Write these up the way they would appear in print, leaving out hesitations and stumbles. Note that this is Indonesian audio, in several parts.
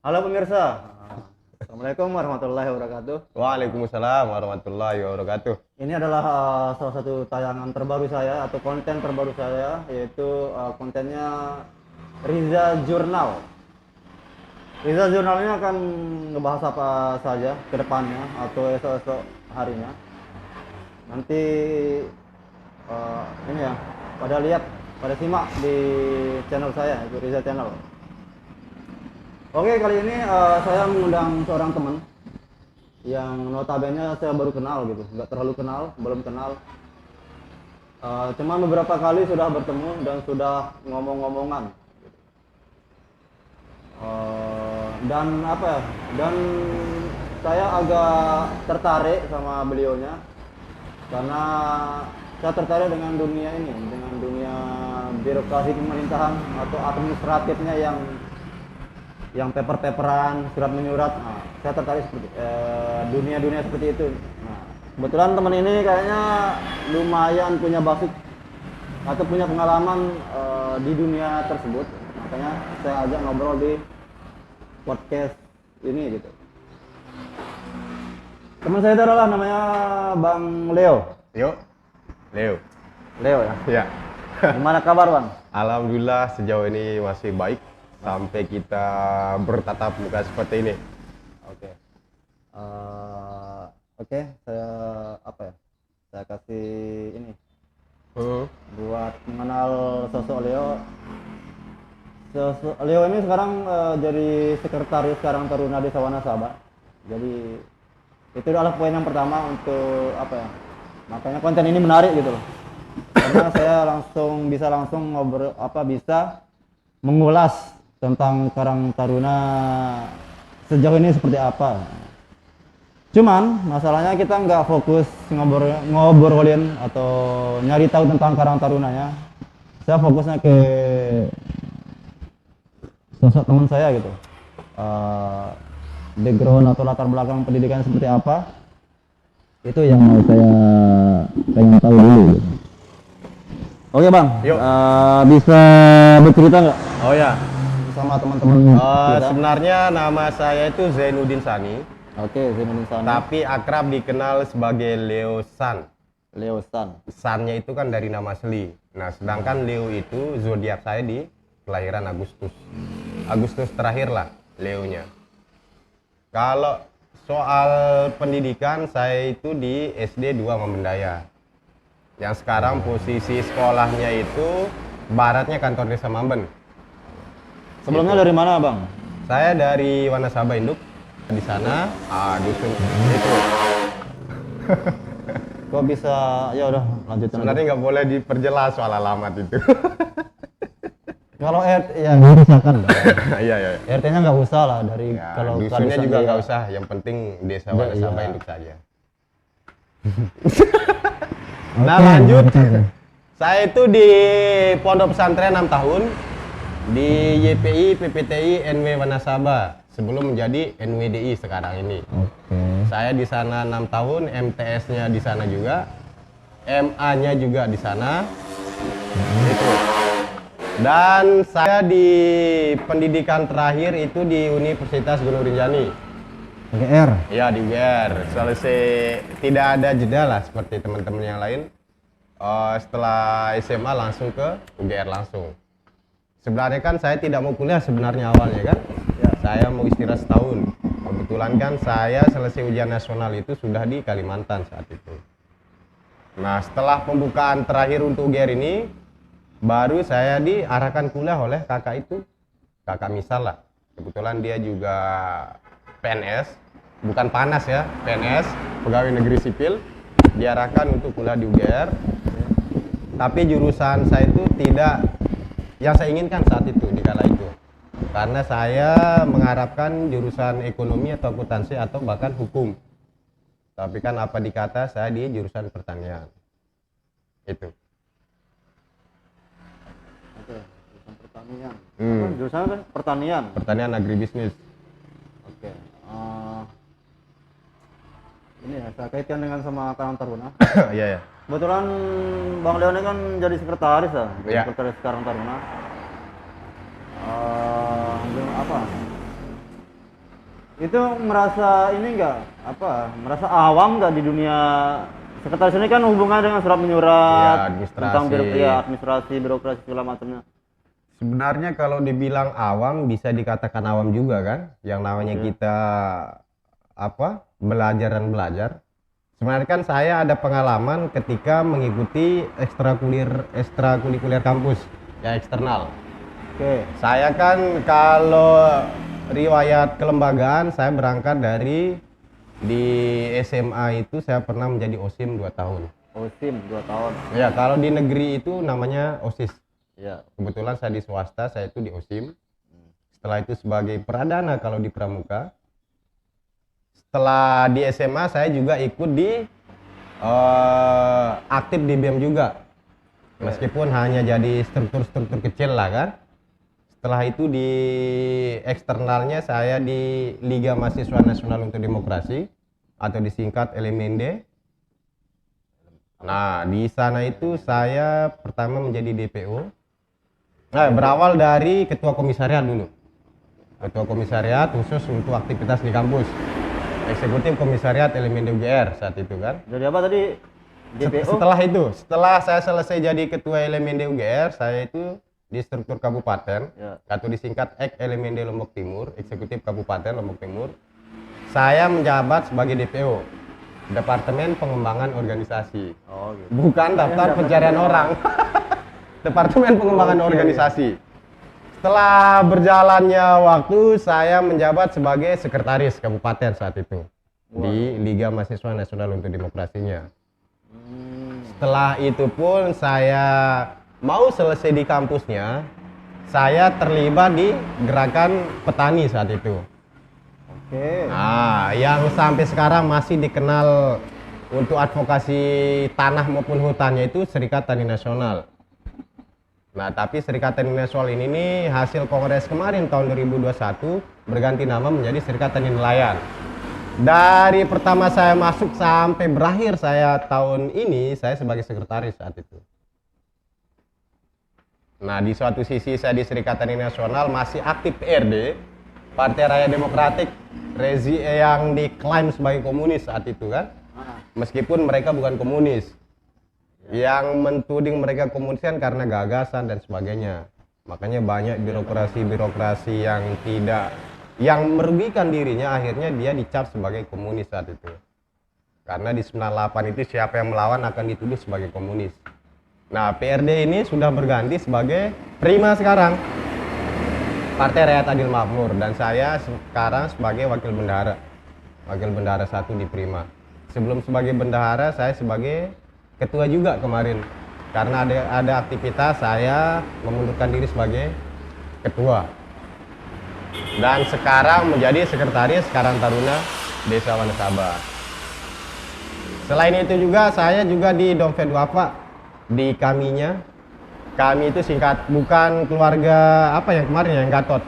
Halo pemirsa, Assalamualaikum warahmatullahi wabarakatuh. Waalaikumsalam warahmatullahi wabarakatuh. Ini adalah salah satu tayangan terbaru saya atau konten terbaru saya, yaitu kontennya Riza Jurnal. Riza Jurnal ini akan ngebahas apa saja ke depannya atau esok-esok harinya. Nanti ini ya, pada simak di channel saya, itu Riza Channel. Oke, kali ini saya mengundang seorang teman yang notabene saya baru kenal gitu, nggak terlalu kenal, belum kenal. Cuma beberapa kali sudah bertemu dan sudah ngomong-ngomongan. Dan apa ya? Dan saya agak tertarik sama beliaunya karena saya tertarik dengan dunia ini, dengan dunia birokrasi pemerintahan atau administratifnya yang paper-paperan, surat menyurat. Nah, saya tertarik seperti dunia-dunia seperti itu. Nah, kebetulan teman ini kayaknya lumayan punya basic atau punya pengalaman di dunia tersebut. Makanya saya ajak ngobrol di podcast ini gitu. Teman saya itu adalah namanya Bang Leo. Yuk, Leo. Leo ya. Ya. Gimana kabar Bang? Alhamdulillah sejauh ini masih baik sampai kita bertatap muka seperti ini. Oke. Oke, saya apa ya? Saya kasih ini buat mengenal sosok Leo. Sosok Leo ini sekarang jadi sekretaris Karang Taruna Desa Wanasaba. Jadi itu adalah poin yang pertama untuk apa ya? Makanya konten ini menarik gitu loh. Karena saya bisa langsung ngobrol bisa mengulas tentang Karang Taruna sejauh ini seperti apa. Cuman masalahnya kita nggak fokus ngobrolin atau nyari tahu tentang Karang Tarunanya. Saya fokusnya ke sosok teman saya gitu. Background atau latar belakang pendidikan seperti apa, itu yang mau saya pengen tahu dulu gitu. Oke Bang, Yuk. bisa bercerita nggak Oh ya. sama teman-teman kita? Sebenarnya nama saya itu Zainuddin Sani, Oke, Zainuddin Sani. tapi akrab dikenal sebagai Leo San. Leo San. Sannya itu kan dari nama asli. Nah, sedangkan Leo itu zodiak saya di kelahiran Agustus. Agustus terakhir lah Leonya. Kalau soal pendidikan saya itu di SD 2 Membendaya. Yang sekarang posisi sekolahnya itu baratnya kantor desa Mamben. Sebelumnya dari mana Bang? Saya dari Wanasaba Induk. Di sana dusun itu. Kok bisa? Ya udah lanjutin. Sebenarnya nggak boleh diperjelas soal alamat itu. Kalau RT ya nggak usah kan. Iya iya. RT-nya nggak usah lah dari Ya, kalau dusunnya kalisan juga dia- nggak usah. Yang penting desa Iya, Wanasaba iya. Induk saja. Oke, Nah lanjut. oke. Saya itu di Pondok Pesantren 6 tahun di YPI PPTI NW Wanasaba sebelum menjadi NWDI sekarang ini. Oke. Saya di sana 6 tahun, MTS-nya di sana juga, MA-nya juga di sana. Itu. Dan saya di pendidikan terakhir itu di Universitas Gunung Rinjani. GR. Ya di UGR. Selesai tidak ada jeda lah seperti teman-teman yang lain. Setelah SMA langsung ke UGR langsung. Sebenarnya kan saya tidak mau kuliah sebenarnya awalnya kan. Ya, saya mau istirahat setahun. Kebetulan kan saya selesai ujian nasional itu sudah di Kalimantan saat itu. Nah setelah pembukaan terakhir untuk UGR ini, baru saya diarahkan kuliah oleh kakak itu. Kakak misal lah. Kebetulan dia juga PNS, bukan panas ya, PNS, pegawai negeri sipil, diarahkan untuk kuliah di UGR. Tapi jurusan saya itu tidak yang saya inginkan saat itu, di kala itu. Karena saya mengharapkan jurusan ekonomi atau akuntansi atau bahkan hukum. Tapi kan apa dikata saya di jurusan pertanian. Itu. Oke, jurusan pertanian. Hmm. Apa jurusan apa? Pertanian. Pertanian agribisnis. Oke. Ini ya, saya kaitkan dengan sama Karang Taruna. Iya ya. Kebetulan Bang Leo ini kan jadi sekretaris ya, Iya. sekretaris Karang Taruna. Apa? Itu merasa ini enggak merasa awam enggak di dunia sekretaris ini kan hubungan dengan surat menyurat, Ya, administrasi. tentang administrasi, birokrasi segala macamnya. Sebenarnya kalau dibilang awam bisa dikatakan awam juga kan. Yang namanya kita belajar dan belajar. Sebenarnya kan saya ada pengalaman ketika mengikuti ekstrakurikuler kampus ya eksternal. Oke. Saya kan kalau riwayat kelembagaan saya berangkat dari di SMA itu saya pernah menjadi OSIM 2 tahun. OSIM 2 tahun. Ya, kalau di negeri itu namanya OSIS. Ya. Kebetulan saya di swasta, saya itu di OSIM. Setelah itu sebagai pradana kalau di pramuka. Setelah di SMA saya juga ikut di aktif di BEM juga. Meskipun hanya jadi struktur-struktur kecil lah kan. Setelah itu di eksternalnya saya di Liga Mahasiswa Nasional untuk Demokrasi atau disingkat LMND. Nah, di sana itu saya pertama menjadi DPO. Nah, berawal dari ketua komisariat dulu. Ketua komisariat khusus untuk aktivitas di kampus. Eksekutif komisariat LMND UGR saat itu kan. Jadi apa tadi? DPO? Setelah saya selesai jadi ketua LMND UGR, saya itu di struktur kabupaten atau disingkat LMND Lombok Timur, eksekutif kabupaten Lombok Timur. Saya menjabat sebagai DPO, Departemen Pengembangan Organisasi. Oh, gitu. Bukan daftar pencarian orang. Departemen Pengembangan Organisasi. Setelah berjalannya waktu, saya menjabat sebagai sekretaris kabupaten saat itu di Liga Mahasiswa Nasional untuk Demokrasinya. Setelah itu pun saya mau selesai di kampusnya, saya terlibat di gerakan petani saat itu. Oke. Nah, yang sampai sekarang masih dikenal untuk advokasi tanah maupun hutannya itu Serikat Tani Nasional. Nah, tapi Serikat Tani Nasional ini nih hasil kongres kemarin tahun 2021 berganti nama menjadi Serikat Tani Nelayan. Dari pertama saya masuk sampai berakhir saya tahun ini, saya sebagai sekretaris saat itu. Nah, di suatu sisi saya di Serikat Tani Nasional masih aktif PRD, Partai Rakyat Demokratik, yang diklaim sebagai komunis saat itu kan. Meskipun mereka bukan komunis. Yang mentuding mereka komunis kan karena gagasan dan sebagainya. Makanya banyak birokrasi yang merugikan dirinya, akhirnya dia dicap sebagai komunis saat itu. Karena di 98 itu siapa yang melawan akan dituduh sebagai komunis. Nah, PRD ini sudah berganti sebagai Prima sekarang, Partai Rakyat Adil Makmur, dan saya sekarang sebagai wakil bendahara 1 di Prima. Sebelum sebagai bendahara, saya sebagai ketua juga kemarin, karena ada aktivitas saya mengundurkan diri sebagai ketua, dan sekarang menjadi sekretaris Karang Taruna Desa Wanasaba. Selain itu juga saya juga di Dompet Duafa, di kaminya. Kami itu singkat, bukan keluarga yang kemarin yang Gatot.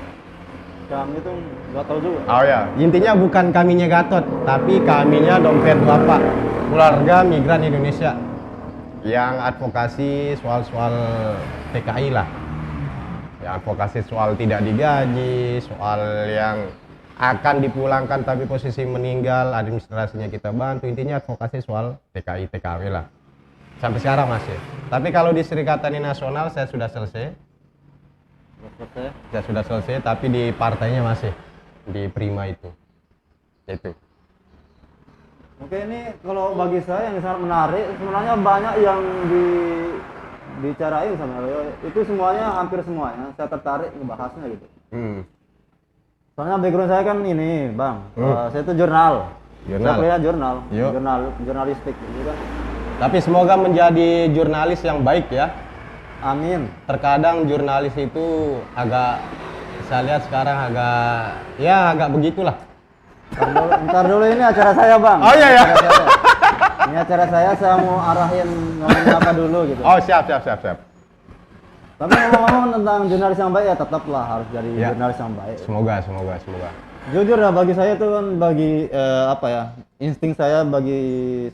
Kami itu nggak tahu juga. Oh ya, intinya bukan kaminya Gatot, tapi kaminya Dompet Duafa, keluarga migran Indonesia yang advokasi soal-soal TKI lah. Yang advokasi soal tidak digaji, soal yang akan dipulangkan tapi posisi meninggal, administrasinya kita bantu. Intinya advokasi soal TKI, TKW lah. Sampai sekarang masih. Tapi kalau di Serikat Tani Nasional saya sudah selesai. Saya sudah selesai, tapi di partainya masih di Prima itu. Itu. Oke, ini kalau bagi saya yang sangat menarik, sebenarnya banyak yang dibicarain sama Leo. Itu semuanya, hampir semuanya saya tertarik ngebahasnya gitu. Soalnya background saya kan ini, Bang. Saya itu jurnal. Saya kuliah jurnalistik gitu kan. Tapi semoga menjadi jurnalis yang baik ya. Amin. Terkadang jurnalis itu agak, saya lihat sekarang agak begitulah. Ntar dulu ini acara saya, Bang. Oh iya ya. Ini acara saya mau arahin ngomongin apa dulu gitu. Oh siap. Tapi ngomong-ngomong tentang jurnalis yang baik ya tetaplah harus jadi jurnalis yang baik. Semoga. Jujur ya, bagi saya itu kan insting saya bagi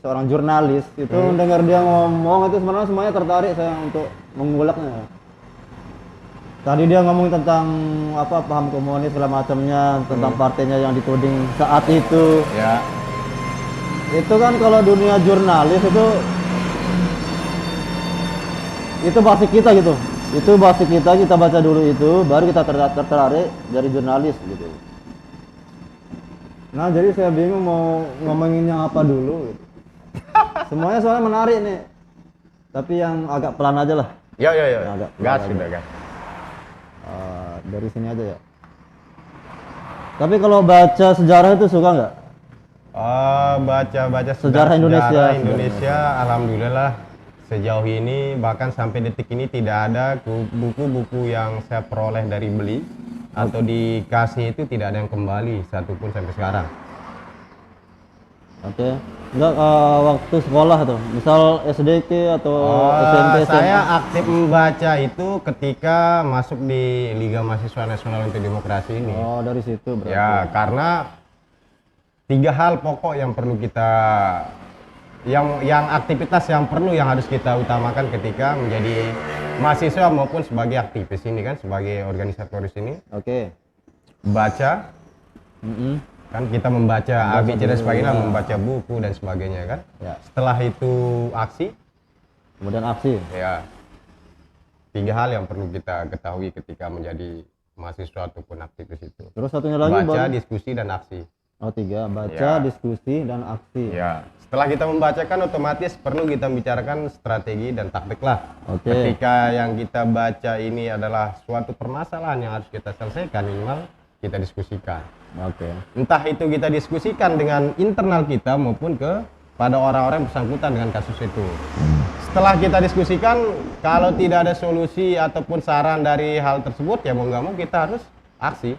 seorang jurnalis itu dengar dia ngomong itu sebenarnya semuanya tertarik saya untuk menguliknya. Tadi dia ngomong tentang apa paham komunis segala macamnya, tentang partainya yang dituding saat itu. Ya. Itu kan kalau dunia jurnalis itu basic kita gitu. Itu basic kita baca dulu itu, baru kita tertarik dari jurnalis gitu. Nah, jadi saya bingung mau ngomongin yang apa dulu gitu. Semuanya soalnya menarik nih. Tapi yang agak pelan aja lah. Ya. Agak Gas pelan sudah aja. gas. Dari sini aja ya. Tapi kalau baca sejarah itu suka nggak? Baca Sejarah Indonesia. Indonesia, alhamdulillah sejauh ini bahkan sampai detik ini tidak ada buku-buku yang saya peroleh dari beli atau dikasih itu tidak ada yang kembali satupun sampai sekarang. Oke. Enggak waktu sekolah tuh, misal SD atau SMP, SMA. Saya aktif membaca itu ketika masuk di Liga Mahasiswa Nasional untuk Demokrasi ini. Oh, dari situ berarti. Ya, karena 3 hal pokok yang perlu kita yang aktivitas yang harus kita utamakan ketika menjadi mahasiswa maupun sebagai aktivis ini kan, sebagai organisatoris ini. Oke. Baca. Kan kita membaca ABC dan sebagainya, ya. membaca buku dan sebagainya kan. Ya. Setelah itu aksi. Kemudian aksi. Ya. 3 hal yang perlu kita ketahui ketika menjadi mahasiswa ataupun aktivis itu. Terus satunya lagi baca, diskusi dan aksi. Oh, 3, baca, Ya. diskusi dan aksi. Ya. Setelah kita membacakan otomatis perlu kita bicarakan strategi dan taktik lah. Oke. Ketika yang kita baca ini adalah suatu permasalahan yang harus kita selesaikan, minimal kita diskusikan. Oke. Entah itu kita diskusikan dengan internal kita maupun pada orang-orang yang bersangkutan dengan kasus itu. Setelah kita diskusikan, kalau tidak ada solusi ataupun saran dari hal tersebut, ya mau nggak mau kita harus aksi.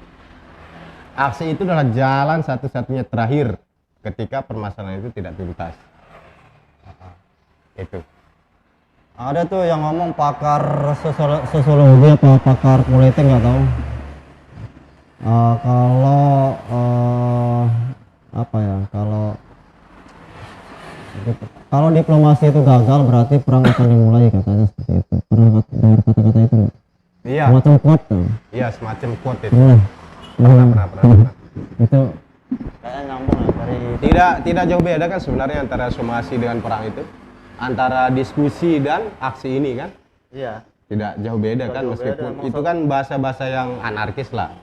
Aksi itu adalah jalan satu-satunya terakhir ketika permasalahan itu tidak tuntas. Itu. Ada tuh yang ngomong pakar sosiologi apa pakar politik nggak tahu. Apa ya, kalau diplomasi itu gagal berarti perang akan dimulai, katanya seperti itu. Pernah dengar kata-kata itu nggak? Iya. Semacam quote tuh. Iya, semacam quote itu. Pernah. Pernah. Itu kayaknya nyambung ya dari Tidak jauh beda kan sebenarnya antara somasi dengan perang itu, antara diskusi dan aksi ini kan. iya. Tidak jauh beda kan, jauh beda, meskipun emang itu kan bahasa-bahasa yang anarkis lah.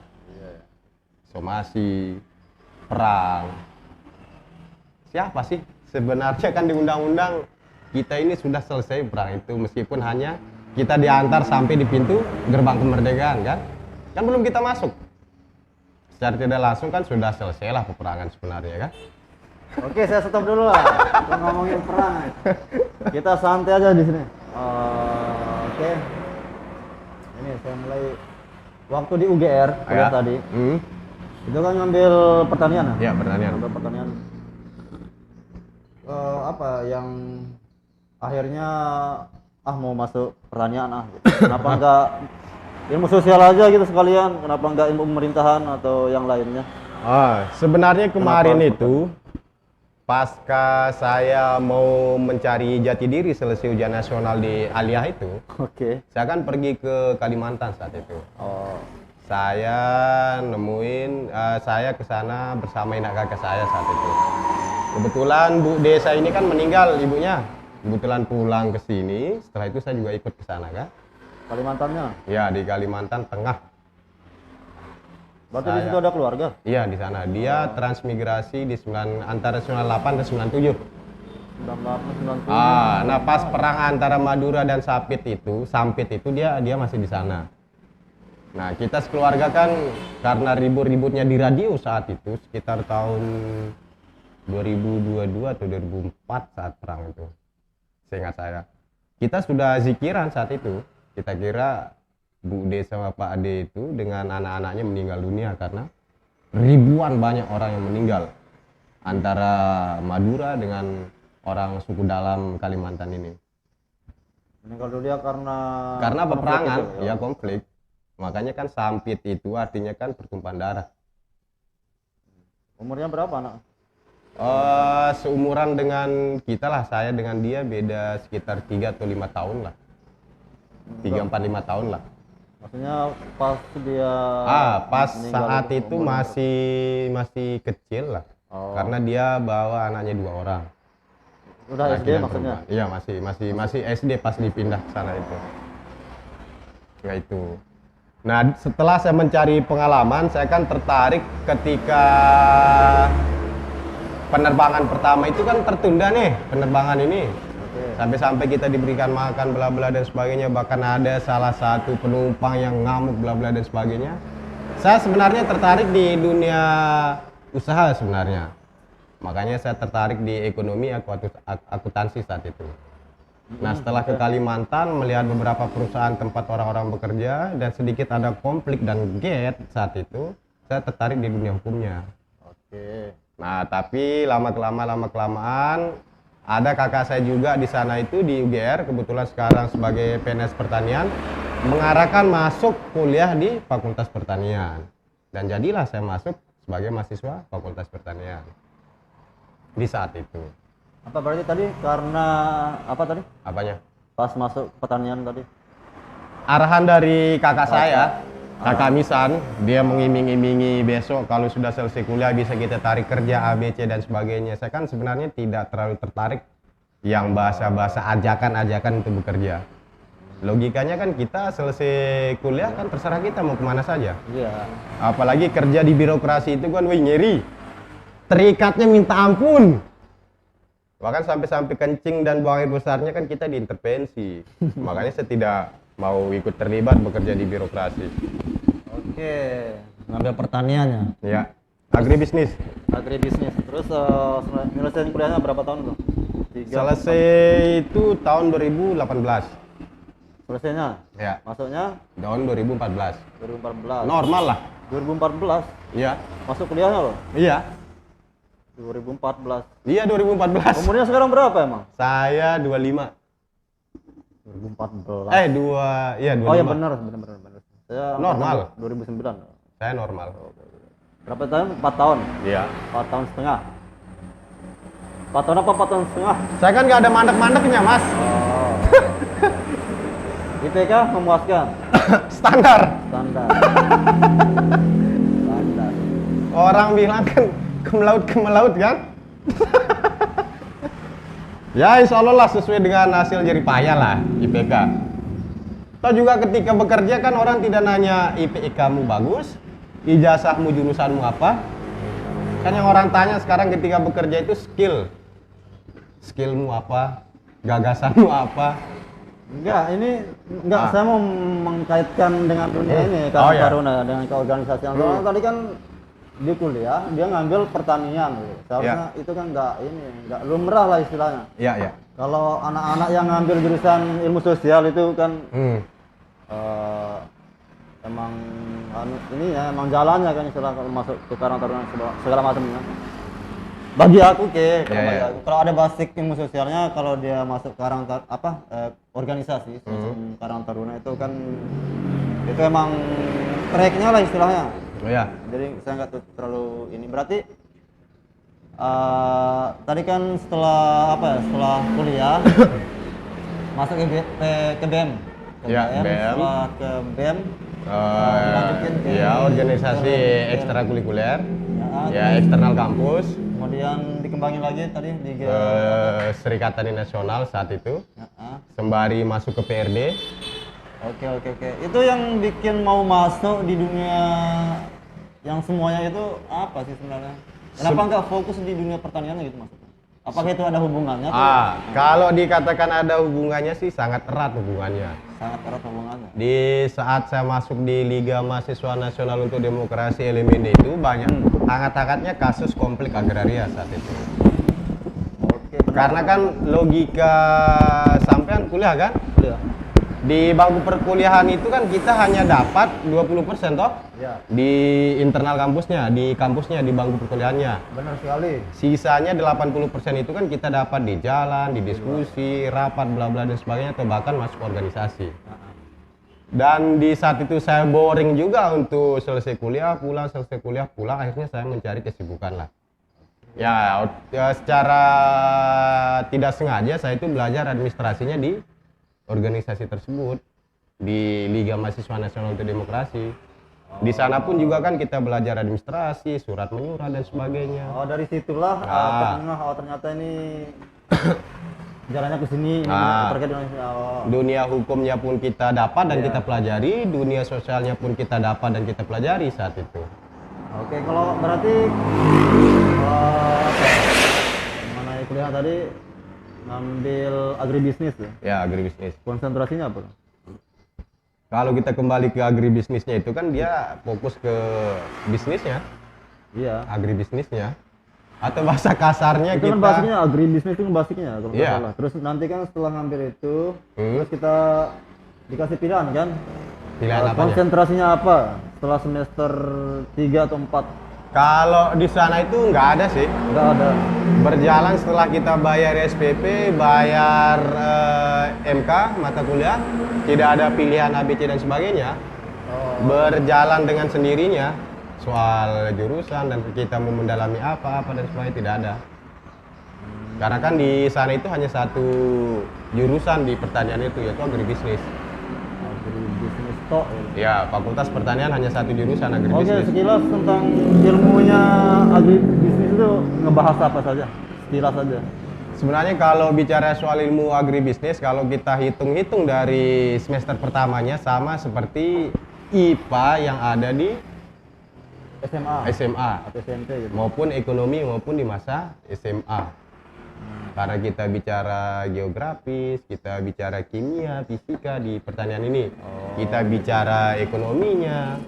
Somasi, perang. Siapa sih sebenarnya kan di undang-undang kita ini sudah selesai perang itu, meskipun hanya kita diantar sampai di pintu gerbang kemerdekaan kan belum kita masuk. Secara tidak langsung kan sudah selesai lah peperangan sebenarnya kan. Oke, saya stop dulu lah. Kita ngomongin perang. Kita santai aja di sini. Oke. Ini saya mulai waktu di UGR kuliah tadi. Itu kan ngambil pertanian ya? Ya, pertanian. Ngambil pertanian. Apa yang akhirnya mau masuk pertanian gitu. Kenapa enggak ilmu sosial aja gitu sekalian? Kenapa enggak ilmu pemerintahan atau yang lainnya? Sebenarnya kemarin itu pasca saya mau mencari jati diri selesai ujian nasional di Aliyah itu, saya kan pergi ke Kalimantan saat itu. Saya nemuin, saya ke sana bersama anak kakak saya saat itu. Kebetulan Bu desa ini kan meninggal ibunya. Kebetulan pulang ke sini, setelah itu saya juga ikut ke sana kan. Kalimantannya? Ya, di Kalimantan Tengah. Berarti di situ ada keluarga? Iya, di sana. Dia transmigrasi di antara 98 dan 97. 98, 97. Nah pas perang antara Madura dan Sampit itu dia masih di sana. Nah, kita sekeluarga kan karena ribut-ributnya di radio saat itu sekitar tahun 2022 atau 2004 saat perang itu. Seingat saya. Kita sudah zikiran saat itu. Kita kira Bu D sama Pak Ade itu dengan anak-anaknya meninggal dunia karena ribuan banyak orang yang meninggal antara Madura dengan orang suku dalam Kalimantan ini. Meninggal dunia karena peperangan, ya konflik. Makanya kan Sampit itu artinya kan pertumpahan darah. Umurnya berapa anak? Seumuran dengan kita lah, saya dengan dia beda sekitar 3 atau 5 tahun lah. 3, 4, 5 tahun lah. Maksudnya pas dia Pas meninggal saat itu umur masih kecil lah. Oh. Karena dia bawa anaknya 2 orang. Udah Laki SD dan maksudnya. perempuan. Iya, masih SD pas dipindah ke sana itu. Ya itu. Nah, setelah saya mencari pengalaman, saya kan tertarik ketika penerbangan pertama itu kan tertunda nih, penerbangan ini. Oke. Sampai-sampai kita diberikan makan bla bla dan sebagainya, bahkan ada salah satu penumpang yang ngamuk bla bla dan sebagainya. Saya sebenarnya tertarik di dunia usaha sebenarnya. Makanya saya tertarik di ekonomi akuntansi saat itu. Nah, setelah ke Kalimantan melihat beberapa perusahaan tempat orang-orang bekerja dan sedikit ada konflik dan gap saat itu, saya tertarik di dunia hukumnya. Oke. Nah, tapi lama-kelamaan ada kakak saya juga di sana itu di UGR, kebetulan sekarang sebagai PNS pertanian, mengarahkan masuk kuliah di Fakultas Pertanian. Dan jadilah saya masuk sebagai mahasiswa Fakultas Pertanian di saat itu. Apa berarti tadi karena apa tadi? Apanya? Pas masuk pertanian tadi. Arahan dari kakak saya, kakak Misan, dia mengiming-imingi besok kalau sudah selesai kuliah bisa kita tarik kerja ABC dan sebagainya. Saya kan sebenarnya tidak terlalu tertarik yang bahasa-bahasa ajakan-ajakan untuk bekerja. Logikanya kan kita selesai kuliah kan terserah kita mau kemana saja. Iya. Apalagi kerja di birokrasi itu kan wih ngeri. Terikatnya minta ampun. Bahkan sampai kencing dan buang air besarnya kan kita diintervensi. Makanya saya tidak mau ikut terlibat bekerja di birokrasi. Oke. Ngambil pertaniannya. Ya, agribisnis. Agribisnis. Terus nyelesain kuliahnya berapa tahun tuh? Selesai itu tahun 2018. Selesainya? Ya, Masuknya tahun 2014. 2014. Normal lah. 2014 Iya. masuk kuliahnya loh. Iya. 2014. Iya 2014. Umurnya sekarang berapa emang? Saya 25. 2014. Iya 25. Oh ya benar. Saya Normal. 2009. Saya normal. Berapa tahun? 4 tahun. Iya. 4 tahun setengah. 4 tahun apa 4 tahun setengah? Saya kan nggak ada mandek-mandeknya, Mas. Oh. IPK memuaskan. Standar. Standar. Standar. Orang bilang kan kemelaut kan? Ya insya Allah lah sesuai dengan hasil jerih payah lah IPK. Atau juga ketika bekerja kan orang tidak nanya IPK-mu bagus, ijazahmu jurusanmu apa. Kan yang orang tanya sekarang ketika bekerja itu skillmu apa, gagasanmu apa. Enggak, saya mau mengkaitkan dengan dunia ini Karang Taruna dengan keorganisasian. Soalnya tadi kan di kuliah dia ngambil pertanian gitu. Seharusnya itu kan enggak lumrah lah istilahnya. Iya, iya. Kalau anak-anak yang ngambil jurusan ilmu sosial itu kan emang emang jalannya kan istilah kalau masuk ke Karang Taruna segala macamnya. Bagi aku kalau ada basic ilmu sosialnya, kalau dia masuk organisasi Karang Taruna itu kan itu emang tracknya lah istilahnya. Oh ya. Jadi saya nggak terlalu ini. Berarti tadi kan setelah kuliah masuk ke BEM. Ya, BEM. Setelah ke BEM dilanjutin ke organisasi ekstrakurikuler. Ya, eksternal kampus. Kemudian dikembangin lagi tadi di Serikatan Nasional saat itu. Sembari masuk ke PRD. Oke. Itu yang bikin mau masuk di dunia yang semuanya itu apa sih sebenarnya? Kenapa nggak fokus di dunia pertaniannya gitu maksudnya? Apakah itu ada hubungannya? Kalau dikatakan ada hubungannya sih sangat erat hubungannya. Sangat erat hubungannya. Di saat saya masuk di Liga Mahasiswa Nasional untuk Demokrasi LMD itu banyak hangat-hangatnya kasus konflik agraria saat itu. Oke. Karena kan logika sampean kuliah kan? Kuliah. Di bangku perkuliahan itu kan kita hanya dapat 20% toh? Ya. Di internal kampusnya, di kampusnya, di bangku perkuliahannya. Benar sekali. Sisanya 80% itu kan kita dapat di jalan, di diskusi, rapat, bla bla dan sebagainya, atau bahkan masuk organisasi. Dan di saat itu saya boring juga untuk selesai kuliah, pulang, akhirnya saya mencari kesibukan lah. Ya, secara tidak sengaja saya itu belajar administrasinya di organisasi tersebut. di Liga Mahasiswa Nasional untuk Demokrasi. Di sana pun juga kan kita belajar administrasi, surat menyurat dan sebagainya. Oh, dari situlah ternyata ini jalannya ke sini ini terkait dengan dunia hukumnya pun kita dapat dan kita pelajari, dunia sosialnya pun kita dapat dan kita pelajari saat itu. Oke, kalau berarti mengenai kuliah tadi ngambil agribisnis ya? Ya, agribisnis. Konsentrasinya apa? Kalau kita kembali ke agribisnisnya itu kan dia fokus ke bisnisnya. Iya. Agribisnisnya. Atau bahasa kasarnya itu kita. Kan bahasanya agribisnis itu kan basicnya kalau nggak Iya. salah. Terus nanti kan setelah ngambil itu, terus kita dikasih pilihan kan? Pilihan apanya? Konsentrasinya apa? Setelah semester 3 atau 4? Kalau di sana itu nggak ada sih. Nggak ada. Berjalan setelah kita bayar SPP, bayar MK, mata kuliah, tidak ada pilihan ABC dan sebagainya. Berjalan dengan sendirinya, soal jurusan dan kita mau mendalami apa dan sebagainya tidak ada. Karena kan di sana itu hanya satu jurusan di pertanian itu, yaitu agribisnis. Agribisnis tok. Ya, Fakultas Pertanian hanya satu jurusan Oke, agribisnis. sekilas tentang ilmunya agribisnis itu ngebahas apa saja? Sekilas saja. Sebenarnya kalau bicara soal ilmu agribisnis, kalau kita hitung-hitung dari semester pertamanya sama seperti IPA yang ada di SMA atau SMP gitu. maupun ekonomi maupun di masa SMA. Karena kita bicara geografis, kita bicara kimia, fisika di pertanian ini. Kita bicara ekonominya,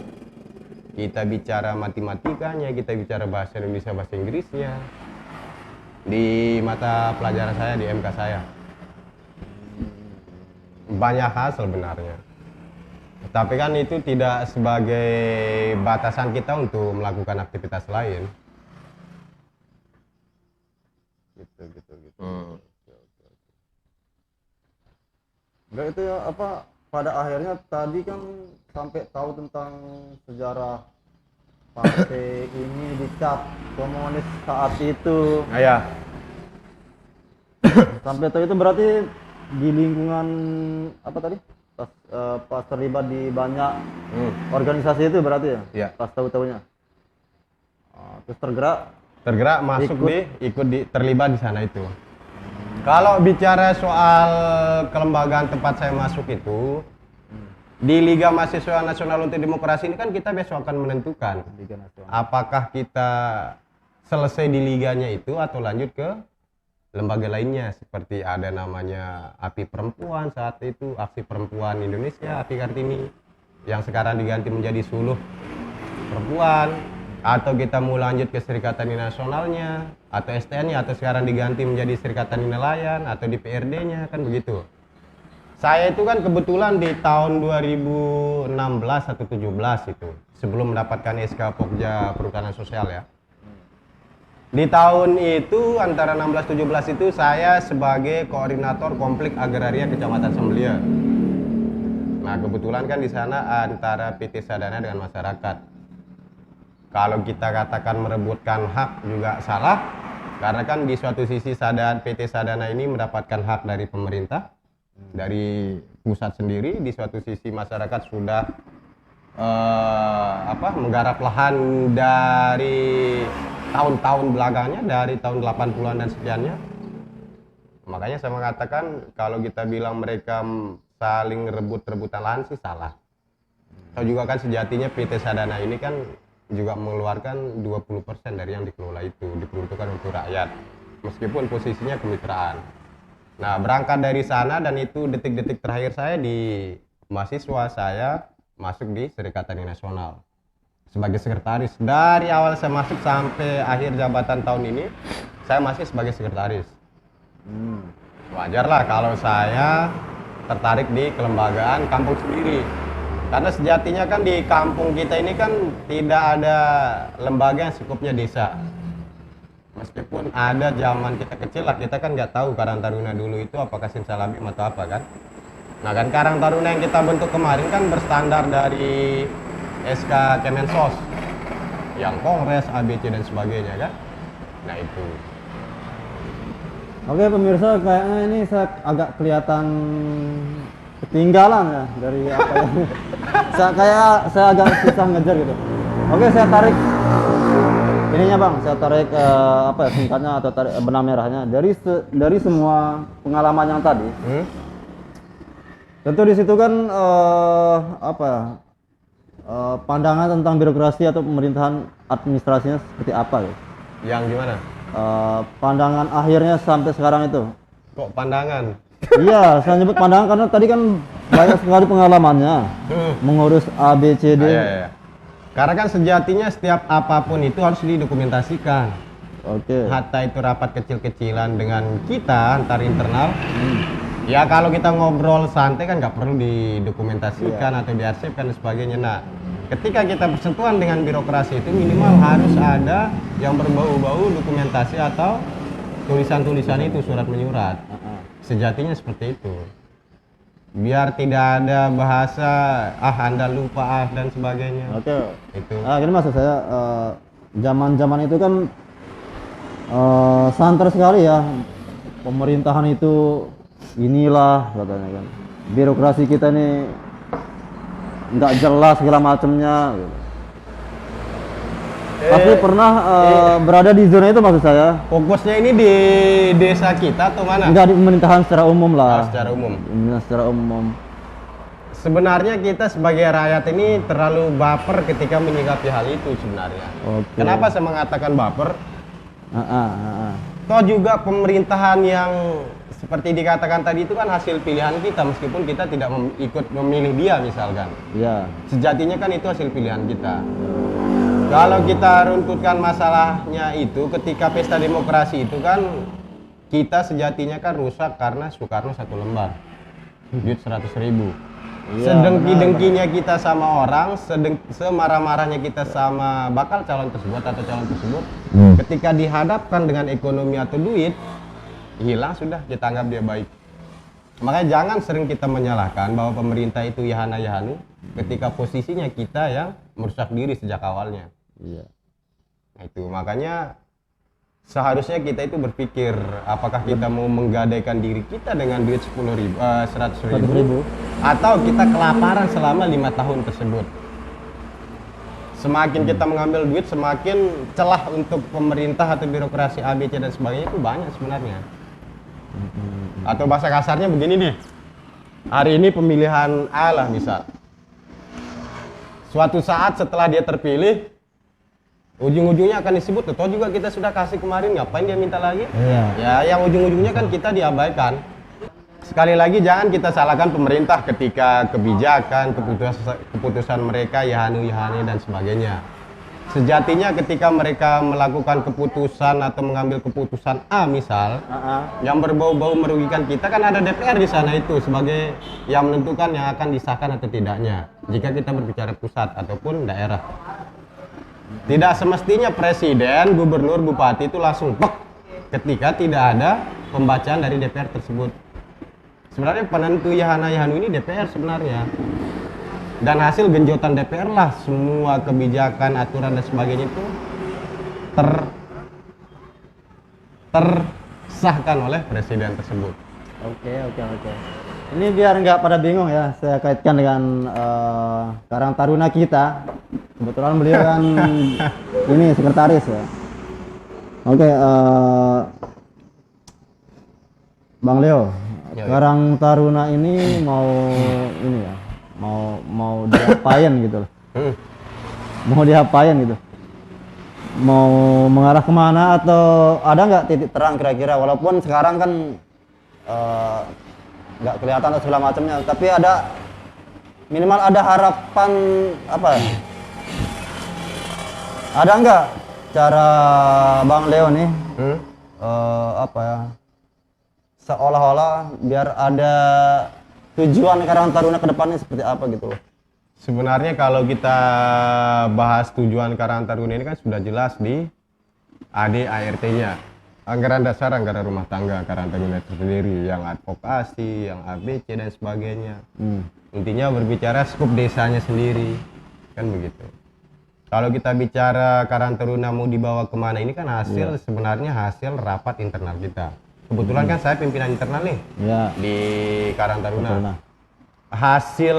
kita bicara matematikanya, kita bicara bahasa Indonesia, bahasa Inggrisnya. Di mata pelajaran saya, di MK saya. Banyak hal sebenarnya. Tapi kan itu tidak sebagai batasan kita untuk melakukan aktivitas lain. Gitu. Enggak itu ya apa pada akhirnya tadi kan sampai tahu tentang sejarah partai ini dicap komunis saat itu. Ya. Sampai tahu itu berarti di lingkungan apa tadi? Pas terlibat di banyak organisasi itu berarti ya? Iya. Pas tahu-tahunya. Terus tergerak Masuk terlibat di sana itu. Kalau bicara soal kelembagaan tempat saya masuk itu, di Liga Mahasiswa Nasional untuk Demokrasi ini kan kita besok akan menentukan Liga Nasional. apakah kita selesai di liganya itu atau lanjut ke lembaga lainnya, seperti ada namanya API Perempuan saat itu, Aksi Perempuan Indonesia, API Kartini, yang sekarang diganti menjadi Suluh Perempuan, atau kita mau lanjut ke Serikat Tani Nasionalnya, atau STN-nya, atau sekarang diganti menjadi Serikat Tani Nelayan, atau di PRD-nya, kan begitu. Saya itu kan kebetulan di tahun 2016 atau 17 itu, sebelum mendapatkan SK Pokja Perhutanan Sosial ya. Di tahun itu, antara 16-17 itu, saya sebagai koordinator konflik agraria Kecamatan Sembelia. Nah, kebetulan kan di sana antara PT Sadana dengan masyarakat. Kalau kita katakan merebutkan hak juga salah, karena kan di suatu sisi PT Sadana ini mendapatkan hak dari pemerintah, dari pusat sendiri, di suatu sisi masyarakat sudah menggarap lahan dari tahun-tahun belakangnya, dari tahun 80-an dan sekiannya. Makanya saya mengatakan kalau kita bilang mereka saling rebut-rebutan lahan sih salah. Atau juga kan sejatinya PT Sadana ini kan juga mengeluarkan 20% dari yang dikelola itu diperuntukkan untuk rakyat, meskipun posisinya kemitraan. Nah, berangkat dari sana, dan itu detik-detik terakhir saya di mahasiswa, saya masuk di Serikat Tani Nasional sebagai sekretaris. Dari awal saya masuk sampai akhir jabatan tahun ini, saya masih sebagai sekretaris. Wajarlah kalau saya tertarik di kelembagaan kampung sendiri. Karena sejatinya kan di kampung kita ini kan tidak ada lembaga yang sekupnya desa. Meskipun ada zaman kita kecil lah, kita kan nggak tahu Karang Taruna dulu itu apakah Simsalabim atau apa kan. Nah kan Karang Taruna yang kita bentuk kemarin kan berstandar dari SK Kemensos, yang Kongres, ABC dan sebagainya kan. Nah itu. Oke pemirsa, kayaknya ini saya agak kelihatan ketinggalan ya dari apa ya. Kayak saya agak susah ngejar gitu. Oke, saya tarik ininya Bang, saya tarik apa ya singkatnya atau tarik benang merahnya dari semua pengalaman yang tadi. Tentu di situ kan apa ya, pandangan tentang birokrasi atau pemerintahan administrasinya seperti apa gitu. Yang gimana? Pandangan akhirnya sampai sekarang itu. Kok pandangan? Iya, saya nyebut pandangan karena tadi kan banyak sekali pengalamannya mengurus A, B, C, D. Iya. Karena kan sejatinya setiap apapun itu harus didokumentasikan. Oke. Hatta itu rapat kecil-kecilan dengan kita antar internal. Ya kalau kita ngobrol santai kan nggak perlu didokumentasikan atau diarsipkan dan sebagainya. Nah, ketika kita bersentuhan dengan birokrasi itu minimal harus ada yang berbau-bau dokumentasi atau tulisan-tulisan itu, surat menyurat. Sejatinya seperti itu. Biar tidak ada bahasa Anda lupa dan sebagainya. Oke. Itu. Gini maksud saya zaman-zaman itu kan santer sekali ya. Pemerintahan itu inilah katanya kan. Birokrasi kita ini nggak jelas segala macamnya gitu. Tapi pernah berada di zona itu maksud saya. Fokusnya ini di desa kita atau mana? Enggak, di pemerintahan secara umum lah. Secara umum. Pemerintahan secara umum. Sebenarnya kita sebagai rakyat ini terlalu baper ketika menyikapi hal itu sebenarnya. Oke. Kenapa saya mengatakan baper? Toh juga pemerintahan yang seperti dikatakan tadi itu kan hasil pilihan kita meskipun kita tidak ikut memilih dia misalkan. Iya. Sejatinya kan itu hasil pilihan kita. Kalau kita runtutkan masalahnya itu ketika pesta demokrasi itu kan kita sejatinya kan rusak karena Soekarno satu lembar duit 100.000. Iya, Sedengki-dengkinya kita sama orang, semarah-marahnya kita sama bakal calon tersebut atau calon tersebut, ketika dihadapkan dengan ekonomi atau duit, hilang sudah, kita anggap dia baik. Makanya jangan sering kita menyalahkan bahwa pemerintah itu yahana yahanu ketika posisinya kita yang merusak diri sejak awalnya. Iya. Nah, itu makanya seharusnya kita itu berpikir apakah kita mau menggadaikan diri kita dengan duit 100.000 atau kita kelaparan selama 5 tahun tersebut. Semakin kita mengambil duit, semakin celah untuk pemerintah atau birokrasi ABC dan sebagainya itu banyak sebenarnya. Atau bahasa kasarnya begini nih, hari ini pemilihan A lah misal, suatu saat setelah dia terpilih, ujung-ujungnya akan disebut, toh juga kita sudah kasih kemarin, ngapain dia minta lagi? Iya. Ya yang ujung-ujungnya kan kita diabaikan. Sekali lagi jangan kita salahkan pemerintah ketika kebijakan, keputusan mereka yahanu yahane dan sebagainya. Sejatinya ketika mereka melakukan keputusan atau mengambil keputusan A misal, yang berbau-bau merugikan kita, kan ada DPR di sana itu sebagai yang menentukan yang akan disahkan atau tidaknya. Jika kita berbicara pusat ataupun daerah. Tidak semestinya presiden, gubernur, bupati itu langsung pek ketika tidak ada pembacaan dari DPR tersebut. Sebenarnya penentu yahana yahanu ini DPR sebenarnya. Dan hasil genjotan DPR lah semua kebijakan, aturan dan sebagainya itu tersahkan oleh presiden tersebut. Oke. Ini biar nggak pada bingung ya, saya kaitkan dengan Karang Taruna kita. Kebetulan beliau kan ini sekretaris ya. Oke, Bang Leo, Karang Taruna ini mau ini ya, mau diapain gitu loh. Mau diapain gitu. Mau mengarah kemana atau ada nggak titik terang kira-kira, walaupun sekarang kan nggak kelihatan atau segala macamnya, tapi ada minimal ada harapan apa ya? Ada nggak cara Bang Leo nih apa ya, seolah-olah biar ada tujuan Karang Taruna ke depannya seperti apa gitu loh? Sebenarnya kalau kita bahas tujuan Karang Taruna ini kan sudah jelas di AD/ART-nya. Anggaran dasar, anggaran rumah tangga Karang Taruna itu sendiri, yang advokasi, yang ABC dan sebagainya. Intinya berbicara skup desanya sendiri, kan begitu. Kalau kita bicara Karang Taruna mau dibawa kemana, ini kan hasil sebenarnya hasil rapat internal kita. Kebetulan kan saya pimpinan internal nih di Karang Taruna. hasil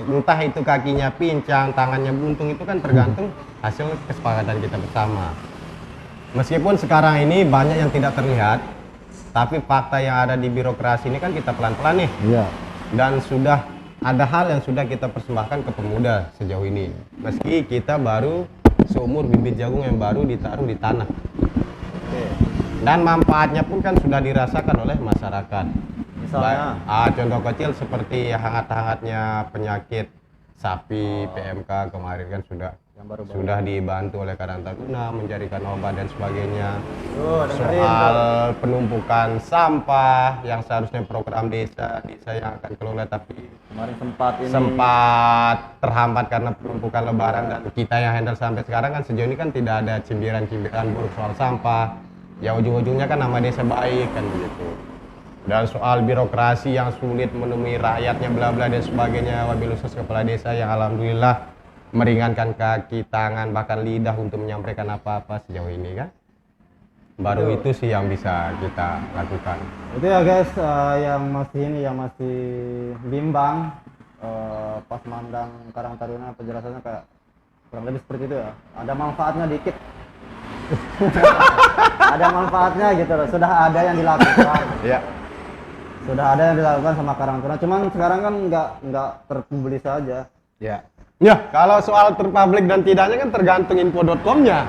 entah itu kakinya pincang, tangannya buntung itu kan tergantung hasil kesepakatan kita bersama. Meskipun sekarang ini banyak yang tidak terlihat, tapi fakta yang ada di birokrasi ini kan kita pelan-pelan nih. Iya. Dan sudah ada hal yang sudah kita persembahkan ke pemuda sejauh ini. Meski kita baru seumur bibit jagung yang baru ditaruh di tanah. Oke. Dan manfaatnya pun kan sudah dirasakan oleh masyarakat. Misalnya? Contoh kecil seperti hangat-hangatnya penyakit sapi, PMK kemarin kan Yang baru-baru. sudah dibantu oleh Karang Taruna mencarikan obat dan sebagainya. Dengerin Soal penumpukan sampah yang seharusnya program desa yang akan kelola tapi kemarin sempat terhambat karena penumpukan lebaran, dan kita yang handle sampai sekarang kan sejauh ini kan tidak ada cibiran-cibiran buruk soal sampah. Ya ujung-ujungnya kan nama desa baik kan begitu. Dan soal birokrasi yang sulit menemui rakyatnya bla bla dan sebagainya, wabil khusus kepala desa yang alhamdulillah meringankan kaki, tangan, bahkan lidah untuk menyampaikan apa-apa sejauh ini kan. Baru itu sih yang bisa kita lakukan. Itu ya guys, yang masih bimbang pas mandang Karang Taruna, penjelasannya kayak kurang lebih seperti itu ya. Ada manfaatnya dikit. Ada manfaatnya gitu loh. Sudah ada yang dilakukan. Iya. Sudah ada yang dilakukan sama Karang Taruna. Cuman sekarang kan nggak terpublis saja. Ya. Ya, kalau soal terpublik dan tidaknya kan tergantung info.com-nya.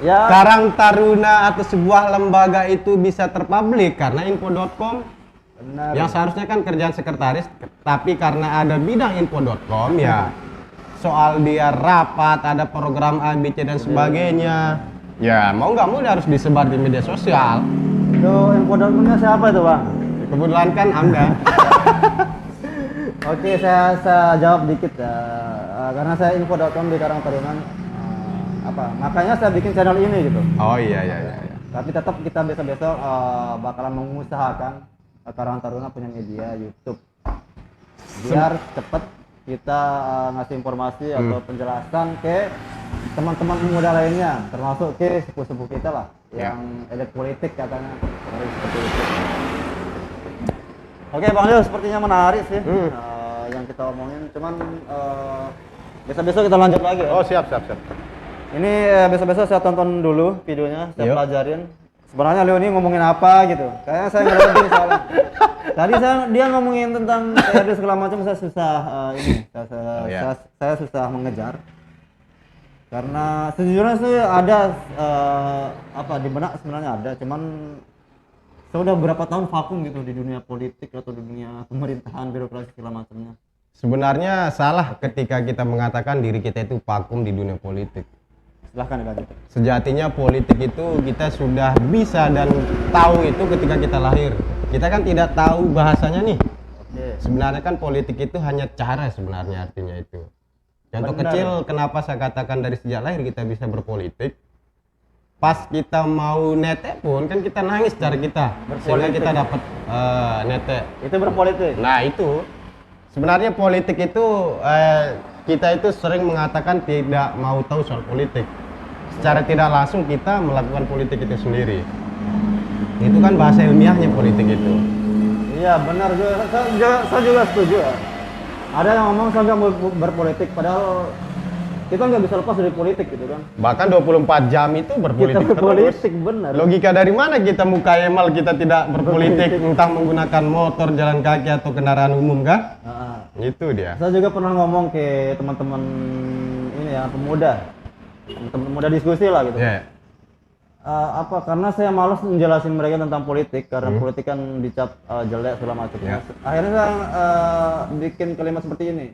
Ya. Karang Taruna atau sebuah lembaga itu bisa terpublik karena info.com Benar. yang seharusnya kan kerjaan sekretaris, tapi karena ada bidang info.com ya soal dia rapat, ada program ABC dan sebagainya. Ya, mau nggak mau dia harus disebar di media sosial. Itu info.com-nya siapa itu, Bang? Kebetulan kan Anda. Oke, saya jawab dikit ya. Karena saya info.com di Karang Taruna. Makanya saya bikin channel ini gitu. Oh iya. Tapi tetap kita besok-besok bakalan mengusahakan Karang Taruna punya media YouTube. Biar cepet kita ngasih informasi atau penjelasan ke teman-teman muda lainnya, termasuk ke sepupu-sepupu kita lah, yang elit politik katanya. Seperti itu. Oke, Bang Leo, sepertinya menarik sih yang kita omongin. Cuman besok-besok kita lanjut lagi ya. Oh siap. Ini besok-besok saya tonton dulu videonya, saya pelajarin. Sebenarnya Leo ini ngomongin apa gitu. Kayaknya saya ngerti soalnya. Tadi dia ngomongin tentang PRD segala macam, saya susah saya susah mengejar. Karena sejujurnya sih ada di benak sebenarnya ada, cuman saya udah berapa tahun vakum gitu di dunia politik atau di dunia pemerintahan, birokrasi segala macamnya. Sebenarnya salah ketika kita mengatakan diri kita itu vakum di dunia politik. Silahkan dilanjut. Sejatinya politik itu kita sudah bisa dan tahu itu ketika kita lahir. Kita kan tidak tahu bahasanya nih. Oke. Sebenarnya kan politik itu hanya cara sebenarnya artinya itu. Contoh Benar. kecil kenapa saya katakan dari sejak lahir kita bisa berpolitik. Pas kita mau nete pun kan kita nangis cara kita. Sehingga kita dapat nete. Itu berpolitik. Nah itu sebenarnya politik itu kita itu sering mengatakan tidak mau tahu soal politik. Secara tidak langsung kita melakukan politik itu sendiri. Itu kan bahasa ilmiahnya politik itu. Iya benar juga. Saya juga setuju ya. Ada yang ngomong saya nggak mau berpolitik, padahal kita nggak bisa lepas dari politik gitu kan. Bahkan 24 jam itu berpolitik Kita berpolitik benar. Logika dari mana kita mukayemal kita tidak berpolitik, entah menggunakan motor, jalan kaki atau kendaraan umum kan? Itu dia. Saya juga pernah ngomong ke teman-teman ini ya, pemuda diskusi lah gitu. Yeah. Karena saya malas menjelasin mereka tentang politik, karena politik kan dicap jelek segala macam. Yeah. Akhirnya saya bikin kalimat seperti ini.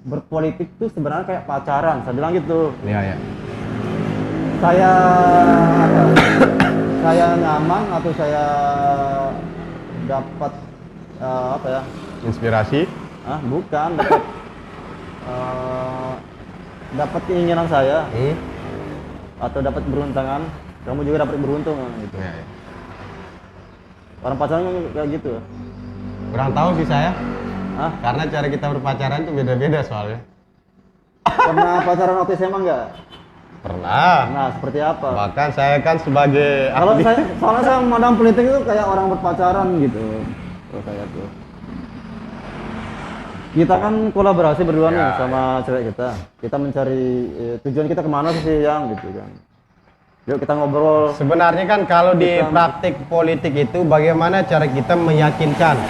Berpolitik tuh sebenarnya kayak pacaran, saya bilang gitu. Iya. Saya nyaman atau saya dapat Inspirasi. bukan dapat keinginan saya atau dapat beruntungan, kamu juga dapat beruntung gitu. Iya. Orang pacaran kayak gitu. Kurang tahu sih saya. Karena cara kita berpacaran itu beda-beda soalnya. Pernah pacaran waktu SMA enggak? Pernah. Nah, seperti apa? Bahkan saya kan sebagai Soalnya saya memandang politik itu kayak orang berpacaran gitu. Kalau saya tuh. Kita kan kolaborasi berdua nih Ya, sama cewek kita. Kita mencari tujuan kita kemana sih yang gitu kan. Yuk kita ngobrol. Sebenarnya kan kalau di praktik politik itu bagaimana cara kita meyakinkan,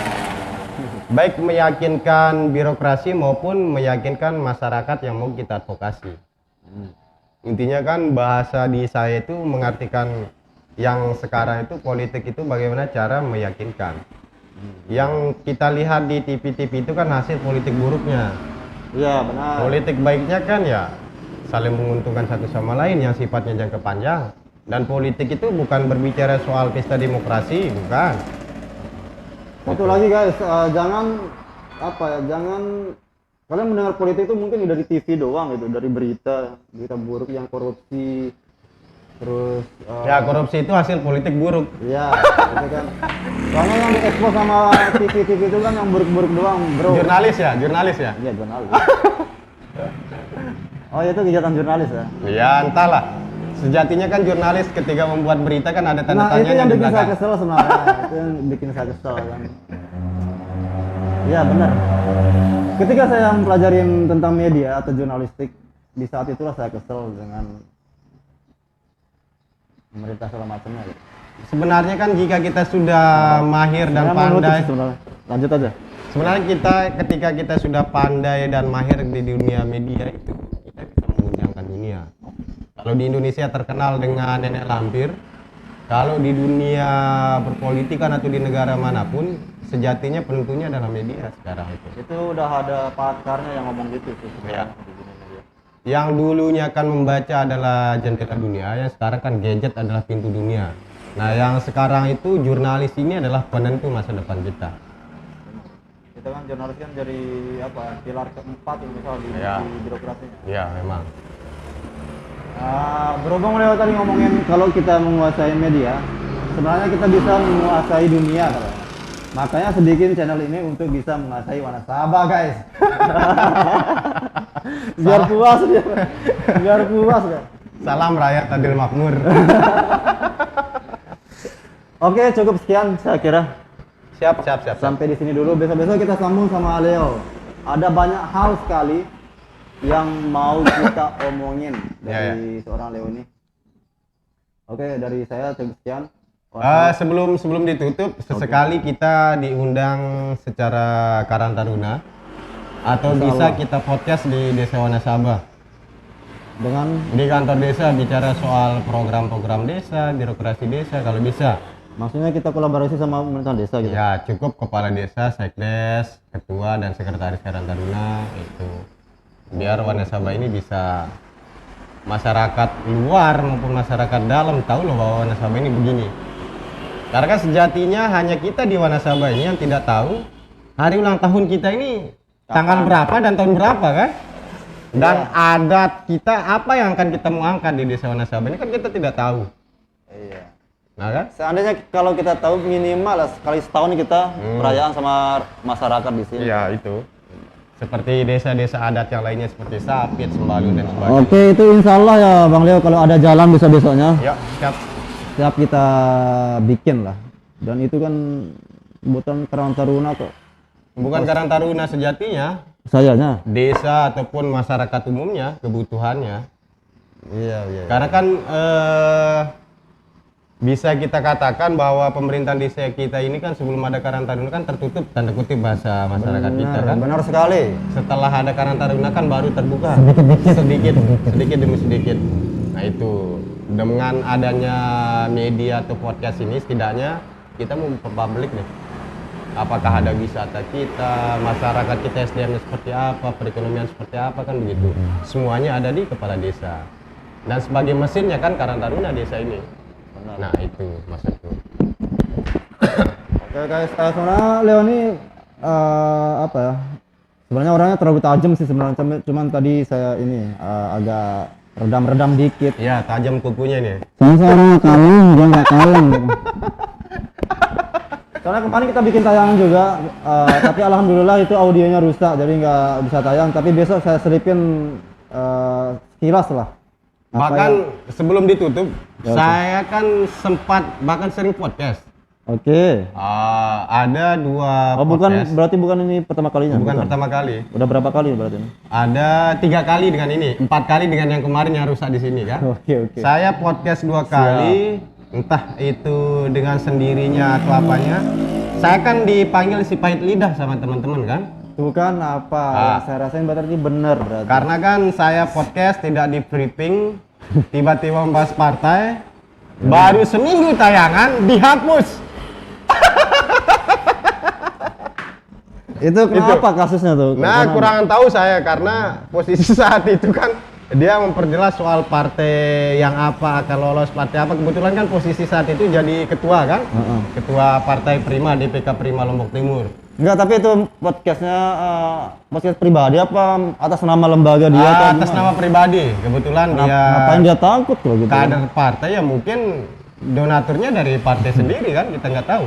baik meyakinkan birokrasi maupun meyakinkan masyarakat yang mau kita advokasi. Intinya kan bahasa di saya itu mengartikan yang sekarang itu politik itu bagaimana cara meyakinkan. Yang kita lihat di TV-TV itu kan hasil politik buruknya. Iya benar. Politik baiknya kan ya saling menguntungkan satu sama lain yang sifatnya jangka panjang. Dan politik itu bukan berbicara soal pesta demokrasi, bukan. Satu lagi guys, jangan jangan kalian mendengar politik itu mungkin dari TV doang gitu, dari berita buruk yang korupsi, terus Ya korupsi itu hasil politik buruk. ya gitu kan. Soalnya yang diekspos sama TV itu kan yang buruk-buruk doang, bro. Jurnalis ya. Iya jurnalis. Oh itu kegiatan jurnalis ya. Ya entahlah. Sejatinya kan jurnalis ketika membuat berita kan ada tanda Nah itu yang tanyanya di bikin saya belakang. kesel sebenarnya. Itu yang bikin saya kesel kan. Iya benar. Ketika saya mempelajari tentang media atau jurnalistik, di saat itulah saya kesel dengan pemerintah segala macamnya. Gitu. Sebenarnya kan jika kita sudah mahir dan Saya mau nutup pandai, sih sebenarnya. Lanjut aja. sebenarnya ketika kita sudah pandai dan mahir di dunia media itu, kita bisa mengundangkan dunia. Kalau di Indonesia terkenal dengan nenek lampir, kalau di dunia perpolitikan atau di negara manapun, sejatinya penentunya adalah media sekarang itu. Itu udah ada pakarnya yang ngomong gitu sih. Ya. Di dunia media. Yang dulunya kan membaca adalah jendela dunia, yang sekarang kan gadget adalah pintu dunia. Nah, yang sekarang itu jurnalis ini adalah penentu masa depan kita. Kita kan jurnalis kan dari pilar keempat ini misal di Ya. birokrasinya. Ya, memang. Berhubung Leo tadi ngomongin kalau kita menguasai media, sebenarnya kita bisa menguasai dunia kalau. Makanya sedikit channel ini untuk bisa menguasai Wanasaba guys. Biar puas dia. Biar puas kan. Salam rakyat adil makmur. Oke, cukup sekian saya kira. Siap. Sampai di sini dulu. Besok-besok kita sambung sama Leo. Ada banyak hal sekali yang mau kita omongin dari seorang Leo ini. Oke, dari saya cukup sekian. Sebelum ditutup, sesekali kita diundang secara Karang Taruna atau bisa kita podcast di Desa Wanasaba. Dengan Di kantor desa bicara soal program-program desa, birokrasi desa kalau bisa. maksudnya kita kolaborasi sama pemerintahan desa gitu. Ya, cukup kepala desa, sekdes, ketua dan sekretaris Karang Taruna itu. Biar Wanasaba ini bisa masyarakat luar maupun masyarakat dalam tahu loh bahwa Wanasaba ini begini. Karena kan sejatinya hanya kita di Wanasaba ini yang tidak tahu hari ulang tahun kita ini tanggal berapa dan tahun berapa kan? Dan adat kita apa yang akan kita mau angkat di Desa Wanasaba ini kan kita tidak tahu. Iya. Nah kan? Seandainya kalau kita tahu minimal lah sekali setahun kita perayaan sama masyarakat di sini. Iya itu. Seperti desa-desa adat yang lainnya seperti Sapit, Sembalu dan sebagainya. Oke, itu insya Allah ya Bang Leo kalau ada jalan bisa besoknya. Ya, siap. Siap kita bikin lah. Dan itu kan bukan Karang Taruna kok. Bukan Karang Taruna sejatinya, Sayanya. desa ataupun masyarakat umumnya kebutuhannya. Iya. Karena kan bisa kita katakan bahwa pemerintahan desa kita ini kan sebelum ada Karang Taruna kan tertutup tanda kutip bahasa masyarakat kita kan. Benar sekali. Setelah ada Karang Taruna kan baru terbuka sedikit demi sedikit. Nah itu dengan adanya media atau podcast ini setidaknya kita mau publik nih. Apakah ada wisata kita, masyarakat kita SDM-nya seperti apa, perekonomian seperti apa kan begitu. Semuanya ada di kepala desa. Dan sebagai mesinnya kan Karang Taruna desa ini. Benar. Nah itu maksudku. Oke guys, sebenarnya Leo ini sebenarnya orangnya terlalu tajam sih sebenarnya, cuman tadi saya ini agak redam dikit. Ya tajam kukunya nih. Saya orangnya kalem, dia nggak kalem. Gitu. Soalnya kemarin kita bikin tayangan juga, tapi alhamdulillah itu audionya rusak, jadi nggak bisa tayang. Tapi besok saya selipin sekilas lah. Bahkan sebelum ditutup, saya kan sempat bahkan sering podcast. Oke. Ada 2 Oh, bukan, podcast. berarti bukan ini pertama kalinya? Bukan pertama kali. Udah berapa kali berarti? Ada 3 kali dengan ini, 4 kali dengan yang kemarin yang rusak di sini kan. Oke. Saya podcast 2 kali, entah itu dengan sendirinya atau apanya. Saya kan dipanggil si pahit lidah sama teman-teman kan. Tuh kan apa yang saya rasain berarti bener berarti. Karena kan saya podcast tidak di briefing, tiba-tiba membahas partai, baru seminggu tayangan dihapus. Itu kenapa kasusnya tuh? Nah, Karena- kurang tahu saya karena posisi saat itu kan dia memperjelas soal partai yang apa akan lolos, partai apa. Kebetulan kan posisi saat itu jadi ketua kan, ketua partai Prima DPK Prima Lombok Timur. Enggak, tapi itu podcastnya podcast pribadi apa atas nama lembaga dia atau Atas gimana? nama pribadi, kebetulan dia Ngapain dia takut kalau gitu? kader partai ya mungkin donaturnya dari partai sendiri kan, kita nggak tahu.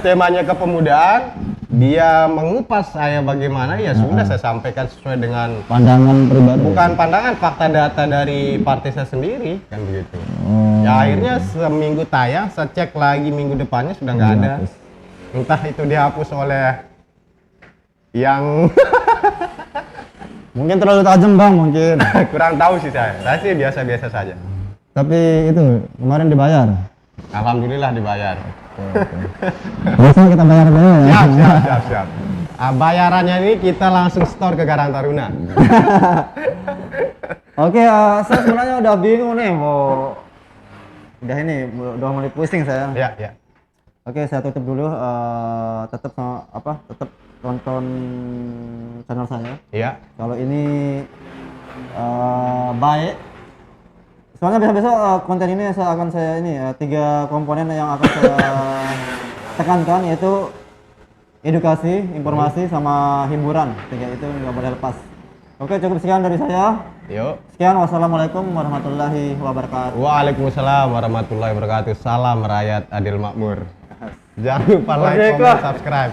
Temanya kepemudaan, dia mengupas saya bagaimana ya sudah saya sampaikan sesuai dengan Pandangan pribadi. bukan pandangan, fakta data dari partai saya sendiri kan begitu. Ya akhirnya seminggu tayang, saya cek lagi minggu depannya sudah nggak ada. Entah itu dihapus oleh yang Mungkin terlalu tajam bang, mungkin. kurang tahu sih saya. Saya sih biasa-biasa saja. Tapi itu kemarin dibayar. Alhamdulillah dibayar. Biasanya kita bayar dulu ya. Siap. Bayarannya ini kita langsung store ke Karang Taruna. Oke, saya sebenarnya udah bingung nih mau udah mulai pusing saya. Ya. Oke, saya tutup dulu. Tetap tetap tonton channel saya. Iya. Kalau ini baik. Soalnya besok-besok konten ini akan saya 3 komponen yang akan saya tekankan, yaitu edukasi, informasi, sama hiburan. 3 itu nggak boleh lepas. Oke, cukup sekian dari saya. Yuk. Sekian, wassalamualaikum warahmatullahi wabarakatuh. Waalaikumsalam warahmatullahi wabarakatuh. Salam rakyat adil makmur. Jangan lupa like, Merdeka. comment, subscribe.